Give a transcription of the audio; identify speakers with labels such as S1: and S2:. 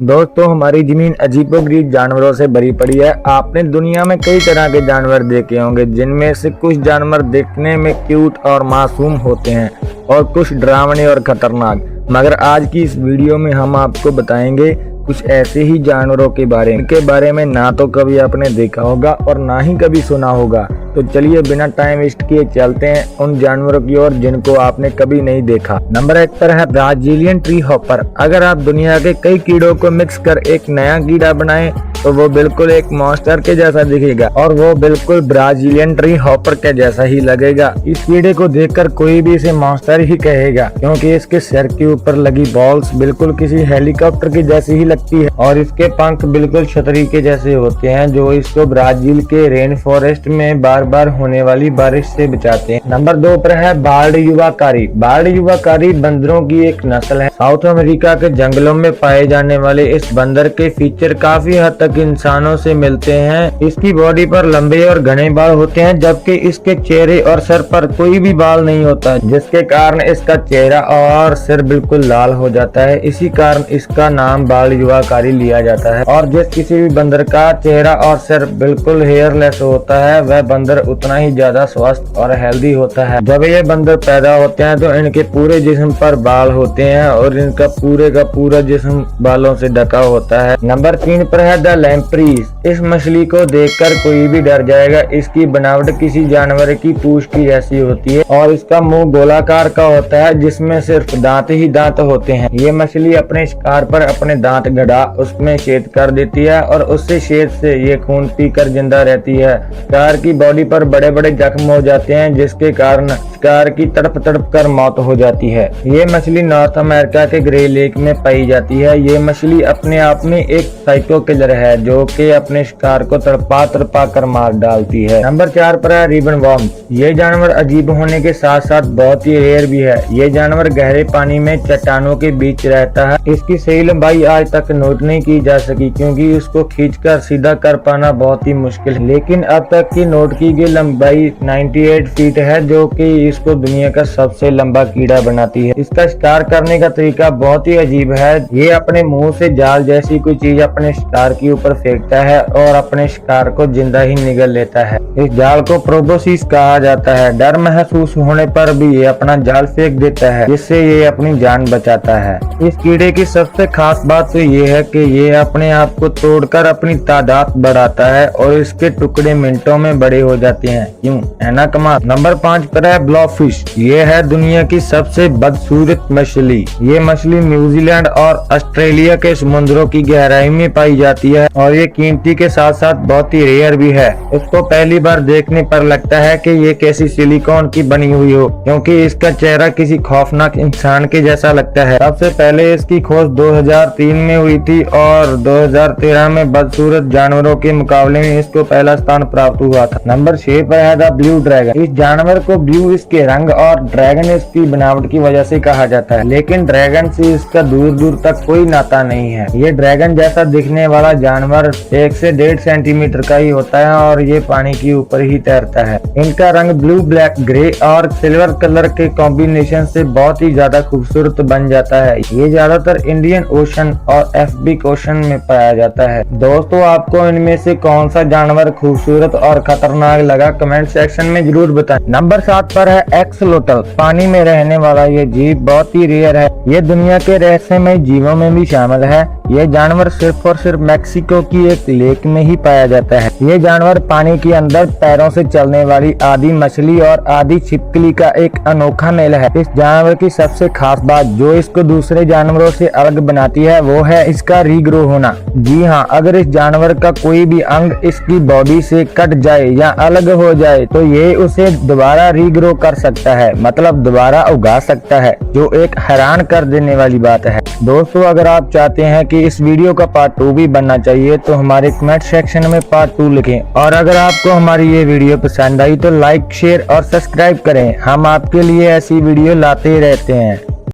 S1: दोस्तों, हमारी जमीन अजीबोगरीब जानवरों से भरी पड़ी है। आपने दुनिया में कई तरह के जानवर देखे होंगे, जिनमें से कुछ जानवर देखने में क्यूट और मासूम होते हैं और कुछ डरावने और खतरनाक। मगर आज की इस वीडियो में हम आपको बताएंगे कुछ ऐसे ही जानवरों के बारे में ना तो कभी आपने देखा होगा और ना ही कभी सुना होगा। तो चलिए बिना टाइम वेस्ट किए चलते हैं उन जानवरों की ओर जिनको आपने कभी नहीं देखा। नंबर 1 पर है ब्राजीलियन ट्री हॉपर। अगर आप दुनिया के कई कीड़ों को मिक्स कर एक नया कीड़ा बनाएं तो वो बिल्कुल एक मॉन्स्टर के जैसा दिखेगा और वो बिल्कुल ब्राजीलियन ट्री हॉपर के जैसा ही लगेगा। इस कीड़े को देखकर कोई भी इसे मॉन्स्टर ही कहेगा, क्योंकि इसके सिर के ऊपर लगी बॉल्स बिल्कुल किसी हेलीकॉप्टर की जैसी ही लगती है और इसके पंख बिल्कुल छतरी के जैसे होते हैं, जो इसको ब्राजील के रेन फॉरेस्ट में बार बार होने वाली बारिश से बचाते हैं। नंबर 2 पर है बार्ड युवाकारी। बार्ड युवाकारी बंदरों की एक नस्ल है। साउथ अमेरिका के जंगलों में पाए जाने वाले इस बंदर के फीचर काफी हद तक इंसानों से मिलते हैं। इसकी बॉडी पर लंबे और घने बाल होते हैं, जबकि इसके चेहरे और सर पर कोई भी बाल नहीं होता, जिसके कारण इसका चेहरा और सिर बिल्कुल लाल हो जाता है। इसी कारण इसका नाम बार्ड युवाकारी लिया जाता है। और जिस किसी भी बंदर का चेहरा और सिर बिल्कुल हेयरलेस होता है, वह बंदर उतना ही ज्यादा स्वस्थ और हेल्दी होता है। जब ये बंदर पैदा होते हैं तो इनके पूरे जिस्म पर बाल होते हैं और इनका पूरे का पूरा जिस्म बालों से ढका होता है। नंबर 3 पर है द लैम्प्रीज। इस मछली को देखकर कोई भी डर जाएगा। इसकी बनावट किसी जानवर की पूंछ की जैसी होती है और इसका मुंह गोलाकार का होता है, जिसमें सिर्फ दांत ही दांत होते हैं। ये मछली अपने शिकार पर अपने दांत गड़ा उसमें छेद कर देती है और उससे छेद से ये खून पीकर जिंदा रहती है। शिकार की बॉडी पर बड़े बड़े जख्म हो जाते हैं, जिसके कारण शिकार की तड़प तड़प कर मौत हो जाती है। ये मछली नॉर्थ अमेरिका के ग्रे लेक में पाई जाती है। ये मछली अपने आप में एक साइको किलर है, जो कि अपने शिकार को तड़पा तड़पा कर मार डालती है। नंबर 4 पर है रिबन वर्म। ये जानवर अजीब होने के साथ साथ बहुत ही रेयर भी है। ये जानवर गहरे पानी में चट्टानों के बीच रहता है। इसकी सही लंबाई आज तक नोट नहीं की जा सकी, क्योंकि इसको खींचकर सीधा कर पाना बहुत ही मुश्किल है। लेकिन अब तक की नोट की गई लंबाई 98 फीट है, जो कि इसको दुनिया का सबसे लंबा कीड़ा बनाती है। इसका शिकार करने का तरीका बहुत ही अजीब है। ये अपने मुंह से जाल जैसी कोई चीज अपने शिकार के ऊपर फेंकता है और अपने शिकार को जिंदा ही निगल लेता है। इस जाल को प्रोबोसिस कहा जाता है। डर महसूस होने पर भी ये अपना जाल फेंक देता है, जिससे ये अपनी जान बचाता है। इस कीड़े की सबसे खास बात तो ये है कि ये अपने आप को तोड़कर अपनी तादाद बढ़ाता है और इसके टुकड़े मिनटों में बड़े हो जाते हैं। क्यों है ना कमाल। नंबर 5 पर है ब्लॉफिश। ये है दुनिया की सबसे बदसूरत मछली। ये मछली न्यूजीलैंड और ऑस्ट्रेलिया के समुद्रों की गहराई में पाई जाती है और ये कीमती के साथ साथ बहुत ही रेयर भी है। इसको पहली बार देखने पर लगता है कि ये कैसी सिलिकॉन की बनी हुई हो, क्योंकि इसका चेहरा किसी खौफनाक इंसान के जैसा लगता है। सबसे पहले इसकी खोज 2003 में हुई थी और 2013 में बदसूरत जानवरों के मुकाबले में इसको पहला स्थान प्राप्त हुआ था। नंबर 6 पर है द ब्लू ड्रैगन। इस जानवर को ब्लू इसके रंग और ड्रैगन इसकी बनावट की वजह से कहा जाता है, लेकिन ड्रैगन से इसका दूर दूर तक कोई नाता नहीं है। ये ड्रैगन जैसा दिखने वाला जानवर 1 से 1.5 सेंटीमीटर का ही होता है और ये पानी के ऊपर ही तैरता है। इनका रंग ब्लू, ब्लैक, ग्रे और सिल्वर कलर के कॉम्बिनेशन से बहुत ही ज्यादा खूबसूरत बन जाता है। ये ज्यादातर इंडियन ओशन और एफबिक ओशन में पाया जाता है। दोस्तों, आपको इनमें से कौन सा जानवर खूबसूरत और खतरनाक लगा, कमेंट सेक्शन में जरूर बताएं। नंबर 7 पर है एक्सलोटल। पानी में रहने वाला ये जीव बहुत ही रेयर है। ये दुनिया के रहस्यमय जीवों में भी शामिल है। ये जानवर सिर्फ और सिर्फ मैक्सिको की एक लेक में ही पाया जाता है। ये जानवर पानी के अंदर पैरों से चलने वाली आधी मछली और आधी छिपकली का एक अनोखा मेल है। इस जानवर की सबसे खास बात जो इसको दूसरे जानवरों से अलग बनाती है, वो है इसका रीग्रो होना। जी हाँ, अगर इस जानवर का कोई भी अंग इसकी बॉडी से कट जाए या अलग हो जाए तो ये उसे दोबारा रीग्रो कर सकता है, मतलब दोबारा उगा सकता है, जो एक हैरान कर देने वाली बात है। दोस्तों, अगर आप चाहते हैं कि इस वीडियो का पार्ट 2 भी बनना चाहिए तो हमारे कमेंट सेक्शन में पार्ट 2 लिखें। और अगर आपको हमारी ये वीडियो पसंद आई तो लाइक, शेयर और सब्सक्राइब करें। हम आपके लिए ऐसी वीडियो लाते रहते हैं।